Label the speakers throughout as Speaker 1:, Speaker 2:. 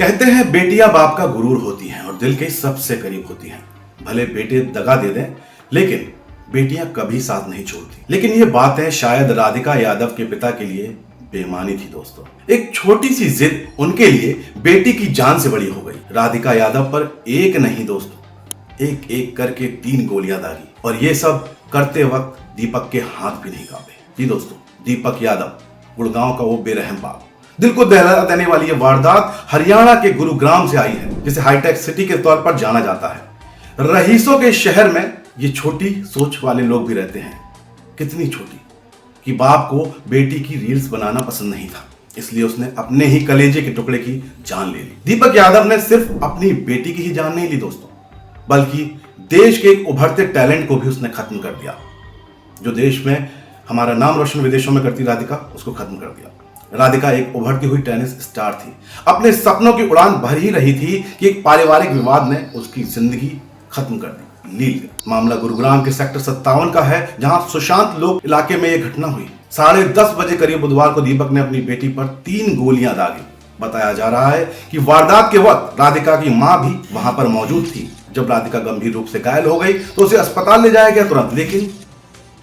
Speaker 1: कहते हैं बेटियां बाप का गुरूर होती हैं और दिल के सबसे करीब होती हैं। भले बेटे दगा दे दें लेकिन बेटियां कभी साथ नहीं छोड़ती। लेकिन ये बातें शायद राधिका यादव के पिता के लिए बेईमानी थी दोस्तों। एक छोटी सी जिद उनके लिए बेटी की जान से बड़ी हो गई। राधिका यादव पर एक नहीं दोस्तों, एक एक करके 3 गोलियां दागी और ये सब करते वक्त दीपक के हाथ भी नहीं कांपे। जी दोस्तों, दीपक यादव, गुड़गांव का वो बेरहम बाप। दिल को दहला देने वाली ये वारदात हरियाणा के गुरुग्राम से आई है, जिसे हाईटेक सिटी के तौर पर जाना जाता है। रईसों के शहर में ये छोटी सोच वाले लोग भी रहते हैं। कितनी छोटी कि बाप को बेटी की रील्स बनाना पसंद नहीं था, इसलिए उसने अपने ही कलेजे के टुकड़े की जान ले ली। दीपक यादव ने सिर्फ अपनी बेटी की ही जान नहीं ली दोस्तों, बल्कि देश के एक उभरते टैलेंट को भी उसने खत्म कर दिया। जो देश में हमारा नाम रोशन विदेशों में करती राधिका, उसको खत्म कर दिया। राधिका एक उभरती हुई टेनिस स्टार थी, अपने सपनों की उड़ान भर ही रही थी कि एक पारिवारिक विवाद ने उसकी जिंदगी खत्म कर दी। लील मामला गुरुग्राम के सेक्टर 57 का है, जहां सुशांत लोक इलाके में यह घटना हुई। 10:30 बजे करीब बुधवार को दीपक ने अपनी बेटी पर 3 गोलियां दागी। बताया जा रहा है कि वारदात के वक्त राधिका की मां भी वहां पर मौजूद थी। जब राधिका गंभीर रूप से घायल हो गई तो उसे अस्पताल ले जाया गया तुरंत, लेकिन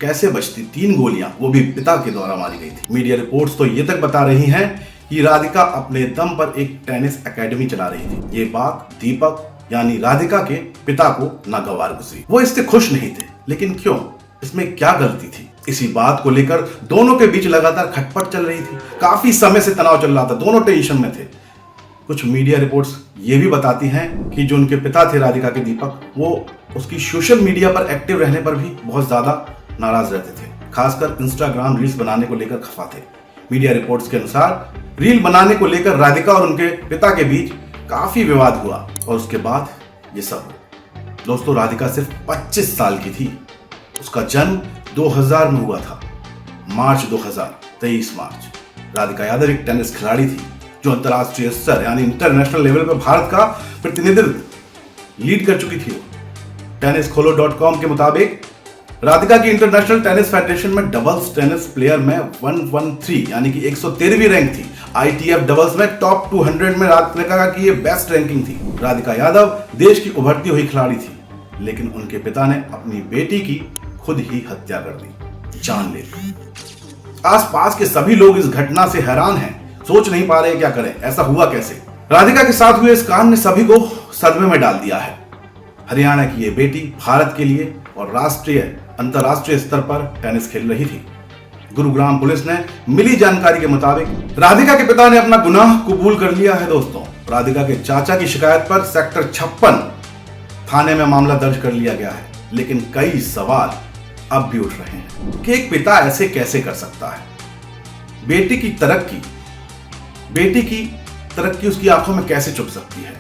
Speaker 1: कैसे बचती 3 गोलियां, वो भी पिता के द्वारा मारी गई थी। मीडिया रिपोर्ट्स तो ये तक बता रही हैं कि राधिका अपने दम पर एक टेनिस एकेडमी चला रही थी। ये बात दीपक यानी राधिका के पिता को नागवार गुजरी। वो इससे खुश नहीं थे, लेकिन क्यों, इसमें क्या गलती थी? इसी बात को लेकर दोनों के बीच लगातार खटपट चल रही थी। काफी समय से तनाव चल रहा था, दोनों टेंशन में थे। कुछ मीडिया रिपोर्ट्स ये भी बताती हैं कि जो उनके पिता थे राधिका के, दीपक, वो उसकी सोशल मीडिया पर एक्टिव रहने पर भी बहुत ज्यादा नाराज रहते थे। खासकर इंस्टाग्राम रील्स बनाने को लेकर खफा थे। मीडिया रिपोर्ट्स के अनुसार रील बनाने को लेकर राधिका और उनके पिता के बीच काफी विवाद हुआ और उसके बाद ये सब हुआ। दोस्तों, राधिका सिर्फ 25 साल की थी। उसका जन्म 2000 में हुआ था, मार्च 2000, 23 मार्च। राधिका यादव एक टेनिस खिलाड़ी थी जो अंतर्राष्ट्रीय स्तर यानी इंटरनेशनल लेवल पर भारत का प्रतिनिधित्व लीड कर चुकी थी। tenniskolo.com के मुताबिक राधिका की इंटरनेशनल टेनिस फेडरेशन में डबल्स टेनिस प्लेयर में 113 यानी कि 113वीं रैंक थी। ITF डबल्स में टॉप 200 में राधिका की ये बेस्ट रैंकिंग थी। राधिका यादव देश की उभरती हुई खिलाड़ी थी, लेकिन उनके पिता ने अपनी बेटी की खुद ही हत्या कर दी, जान ले ली। आसपास के सभी लोग इस घटना से हैरान हैं, सोच नहीं पा रहे क्या करें, ऐसा हुआ कैसे। राधिका के साथ हुए इस कांड ने सभी को सदमे में डाल दिया है। हरियाणा की ये बेटी भारत के लिए और अंतरराष्ट्रीय स्तर पर टेनिस खेल रही थी। गुरुग्राम पुलिस ने मिली जानकारी के मुताबिक राधिका के पिता ने अपना गुनाह कबूल कर लिया है दोस्तों। राधिका के चाचा की शिकायत पर सेक्टर 56 थाने में मामला दर्ज कर लिया गया है, लेकिन कई सवाल अब भी उठ रहे हैं कि एक पिता ऐसे कैसे कर सकता है। बेटी की तरक्की उसकी आंखों में कैसे छुप सकती है?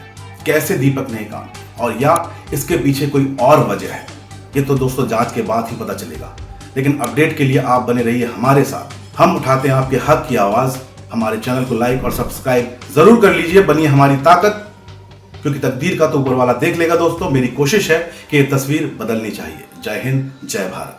Speaker 1: कैसे दीपक ने काम, और या इसके पीछे कोई और वजह है? ये तो दोस्तों जांच के बाद ही पता चलेगा। लेकिन अपडेट के लिए आप बने रहिए हमारे साथ। हम उठाते हैं आपके हक की आवाज। हमारे चैनल को लाइक और सब्सक्राइब जरूर कर लीजिए, बनिए हमारी ताकत, क्योंकि तकदीर का तो ऊपर वाला देख लेगा दोस्तों। मेरी कोशिश है कि ये तस्वीर बदलनी चाहिए। जय हिंद, जय भारत।